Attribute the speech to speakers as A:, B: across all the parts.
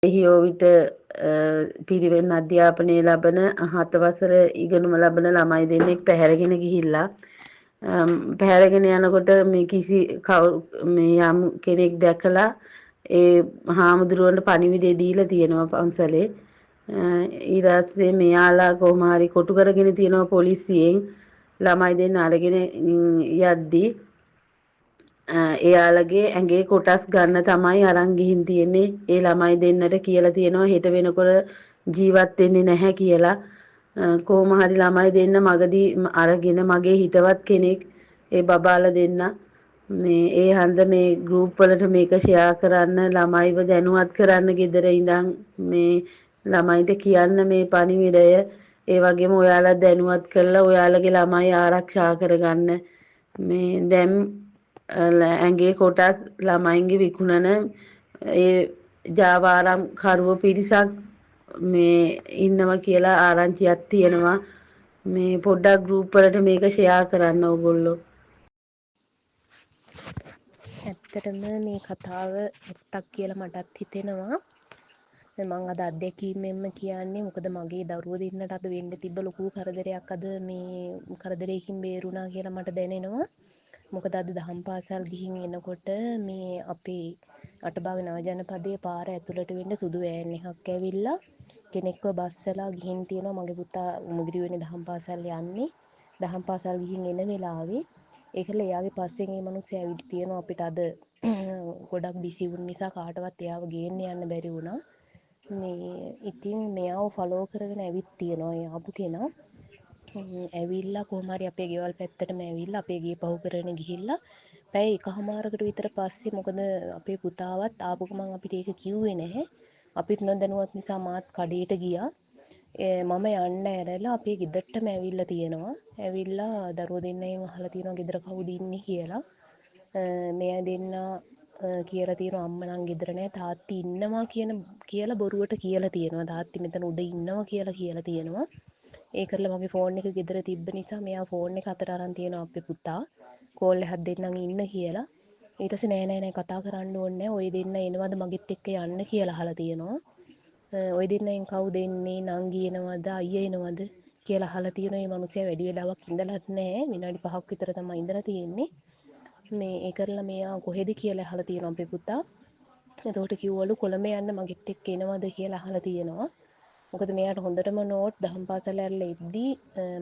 A: හියෝවිත පිරිවෙන් අධ්‍යාපනය ලබන 7 වසර ඉගෙනුම ලබන ළමයි දෙන්නෙක් පැහැරගෙන ගිහිල්ලා පැහැරගෙන යනකොට මේ යම් කෙනෙක් දැකලා ඒ හාමුදුරුවන්ට පණිවිඩය දීලා තියෙනවා පන්සලේ. ඊට පස්සේ මෙයාලා කොහොම හරි කොටු කරගෙන තියෙනවා පොලිසියෙන් ළමයි දෙන්න අරගෙන යද්දී එයාලගේ ඇඟේ කොටස් ගන්න තමයි අරන් ගිහින් තියෙන්නේ. ඒ ළමයි දෙන්නට කියලා තියෙනවා හෙට වෙනකොට ජීවත් වෙන්නේ නැහැ කියලා. කොහොම හරි ළමයි දෙන්න මගදී අරගෙන මගේ හිතවත් කෙනෙක් ඒ බබාලා දෙන්න මේ ඒ හන්ද මේ ගෲප් වලට මේක ෂෙයා කරන්න ළමයිව දැනුවත් කරන්න ගෙදර ඉඳන් මේ ළමයිට කියන්න මේ පණිවිඩය ඒ වගේම ඔයාලා දැනුවත් කරලා ඔයාලගේ ළමයි ආරක්ෂා කරගන්න මේ දැන් ඇඟේ කොටස් ළමයින්ගේ විකුණන ඒ ජාවාරම් කරුවෝ පිරිසක් මේ ඉන්නවා කියලා ආරංචියක් තියෙනවා. මේ පොඩ්ඩක් ගෲප් වලට මේක ෂෙයා කරන්න ඕගොල්ලෝ.
B: ඇත්තටම මේ කතාව ඇත්තක් කියලා මටත් හිතෙනවා. මම අද අත්දැකීමෙන්ම කියන්නේ මොකද මගේ දරුවෝ දෙන්නට අද වෙන්න තිබ්බ ලොකු කරදරයක් අද මේ කරදරයකින් බේරුණා කියලා මට දැනෙනවා. මොකද අද දහම් පාසල් ගිහින් එනකොට මේ අපේ අටභාග නව ජනපදයේ පාර ඇතුළට වෙන්න සුදු වෑන් එකක් ඇවිල්ලා කෙනෙක්ව බස්සලා ගිහින් තියෙනවා. මගේ පුතා උමගිරිවෙනේ දහම් පාසල් යන්නේ. දහම් පාසල් ගිහින් එන වෙලාවේ ඒකල එයාගේ පස්සෙන් මේ මිනිස්සු ඇවිත් තියෙනවා. අපිට අද ගොඩක් බිසි වුන නිසා කාටවත් එයාව ගේන්න යන්න බැරි වුණා. මේ ඉතින් මෙයාව ෆලෝ කරගෙන ඇවිත් තියෙනවා ඒ ආපු කෙනා. ඇවිල්ලා කොහොම හරි අපේ ගෙවල් පැත්තටම ඇවිල්ලා අපේ ගේ පහු කරගෙන ගිහිල්ලා පැය එකහමාරකට විතර පස්සේ මොකද අපේ පුතාවත් ආපු ගමන් අපිට ඒක කිව්වේ නැහැ. අපිත් නොදැනුවත් නිසා මාත් කඩේට ගියා. මම යන්න ඇරලා අපේ ගෙදරටම ඇවිල්ලා තියෙනවා. ඇවිල්ලා දරුවෝ දෙන්නෙන් අහලා තියෙනවා ගෙදර කවුද ඉන්නේ කියලා. මෙයා දෙන්න කියලා තියෙනවා අම්මා නම් ගෙදර නැහැ තාත්ති ඉන්නවා කියලා බොරුවට කියලා තියෙනවා. තාත්ති මෙතන උඩ ඉන්නවා කියලා තියෙනවා. ඒ කරලා මගේ ෆෝන් එක ගෙදර තිබ්බ නිසා මෙයා ෆෝන් එක අතට අරන් තියෙනවා අපේ පුතා. කෝල් එකක් දෙන්නම් ඉන්න කියලා. ඊට පස්සේ නෑ කතා කරන්න ඕනේ නෑ. ඔය දෙන්න එනවද මගෙත් එක්ක යන්න කියලා අහලා තියෙනවා. ඔය දෙන්නෙන් කවුද එන්නේ? නංගි එනවද? අයියා එනවද? කියලා අහලා තියෙනවා. මේ මිනිස්සයා වැඩි වෙලාවක් ඉඳලත් නෑ. විනාඩි 5ක් විතර තමයි ඉඳලා තියෙන්නේ. මේ ඒ කරලා මෙයා කොහෙද කියලා අහලා තියෙනවා අපේ පුතා. එතකොට කිව්වලු කොළඹ යන්න මගෙත් එක්ක එනවද කියලා අහලා තියෙනවා. මොකද මෙයාට හොඳටම නෝට් දහම් පාසල ඇරලා ඉද්දි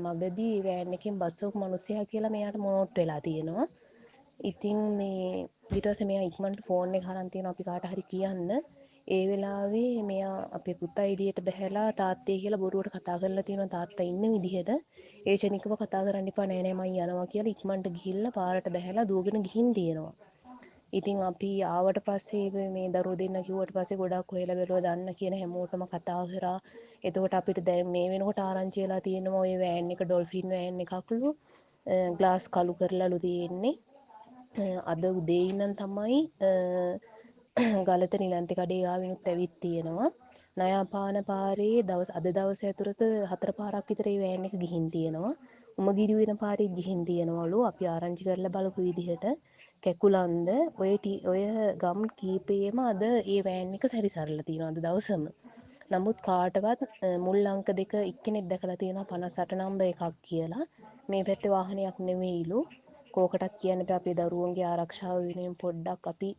B: මගදී වෑන් එකෙන් බස්සපු මිනිස්සයා කියලා මෙයාට නෝට් වෙලා තියෙනවා. ඉතින් මේ ඊට පස්සේ මෙයා ඉක්මනට ෆෝන් එක අරන් තියෙනවා අපි කාට හරි කියන්න. ඒ වෙලාවේ මෙයා අපේ පුතා එළියට බහැලා තාත්තේ කියලා බොරුවට කතා කරලා තියෙනවා තාත්තා ඉන්න විදිහට. ඒ ෂණිකව කතා කරන්න එපා නෑ මම යනවා කියලා ඉක්මනට ගිහිල්ලා පාරට බහැලා දුවගෙන ගිහින් තියෙනවා. ඉතින් අපි ආවට පස්සේ මේ දරුවෝ දෙන්න කිව්වට පස්සේ ගොඩක් හොයලා බැලුවා දන්න කියන හැමෝටම කතා කරා. එතකොට අපිට දැන් මේ වෙනකොට ආරංචි වෙලා තියෙනවා ඔය වෑන් එක ඩොල්ෆින් වෑන් එකක්ලු ග්ලාස් කළු කරලාලු තියෙන්නේ. අද උදේ ඉඳන් තමයි ගලත නිලන්ති කඩේ ගාවිනුත් ඇවිත් තියෙනවා. නයාපාන පාරේ අද දවස් ඇතුළත 4 පාරක් විතර මේ වෑන් එක ගිහින් තියෙනවා. උමගිරි වෙන පාරේ ගිහින් තියෙනවලු. අපි ආරංචි කරලා බලපු විදිහට කැකුලන්ද ඔය ගම් කීපෙම අද ඒ වෑන් එක සැරිසරලා තියෙනවා අද දවසම. නමුත් කාටවත් මුල් අංක දෙක එක්කෙනෙක් දැකලා තියෙනවා 58 නම්බර් එකක් කියලා. මේ පැත්තේ වාහනයක් නෙවෙයිලු. කෝකටත් කියන්න බෑ අපේ දරුවන්ගේ ආරක්ෂාව වෙනුවෙන් පොඩ්ඩක් අපි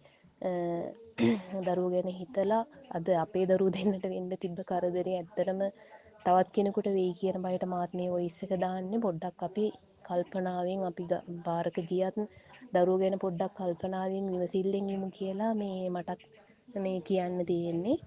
B: දරුවෝ ගැන හිතලා අද අපේ දරුවෝ දෙන්නට වෙන්න තිබ්බ කරදරේ ඇත්තටම තවත් කෙනෙකුට වෙයි කියන බයට මාත් මේ වොයිස් එක දාන්නේ. පොඩ්ඩක් අපි කල්පනාවෙන් අපි පාරක ගියත් දරුවෝ ගැන පොඩ්ඩක් කල්පනාවෙන් විමසිල්ලෙන් ඉමු කියලා මේ මටත් මේ කියන්න තියෙන්නේ.